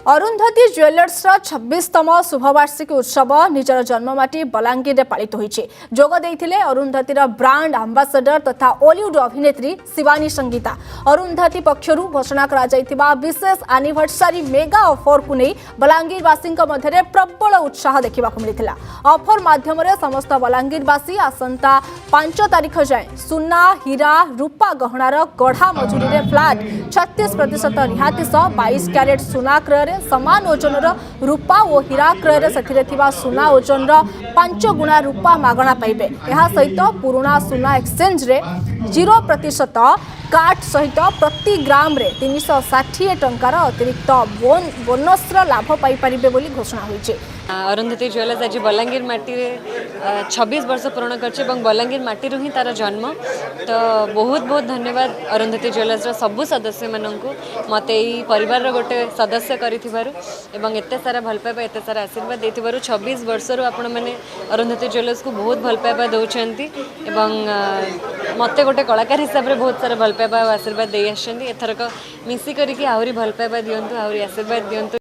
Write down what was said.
Arundhati jewellers 26तम शुभवार्षिकी उत्सव निजर जन्ममाटी बलांगीर में पालित होइछे। जोग देइथिले अरुंधतिर ब्रांड आंबासाडर तथा ओलीवुड अभिनेत्री शिवानी संगीता। अरुंधति पक्षरु घोषणा करा जाइथिबा विशेष एनिवर्सरी मेगा ऑफर को नहीं बलांगीरवासी मध्य प्रबल उत्साह देखा मिलता। ऑफर माध्यम समस्त बलांगीरवासी आसंता 5 तारिख जाए सुना हीरा रूपा गहनार गढ़ा मजूरी में फ्लैट 36% रिहाती सह 22 क्यारेट सुना क्रय समान ओजनर रूपा और हीरा क्रय सुना ओजन 5 गुणा रूपा मागणा पाइबे। यह सहित पुराना सुना एक्सचेंज रे 0% काट सहित प्रति ग्राम रे 360 टंकार अतिरिक्त बोनस लाभ पाई परिबे बोली घोषणा होइछे। अरुंधति ज्वेलर्स आज बलांगीर माटी 26 वर्ष पूर्ण करछे और बलांगीर माटी ही तार जन्म। तो बहुत बहुत धन्यवाद अरुंधति ज्वेलर्स सबु सदस्य मानू मत परिवार गोटे सदस्य करिथिबारु एवं एते सारा भल पाइबा एते सारा आशीर्वाद देथिबारु 26 वर्ष आपण मैंने अरुंधति ज्वेलर्स को बहुत भल पाइबा दउछंती एवं मते गोटे कलाकार हिसाब रे बहुत सारा भल पाइबा आशीर्वाद दे आछंती। एथरक मिसी करिकि आहुरी भल पाइबा दियंतु आहुरी आशीर्वाद दियंतु।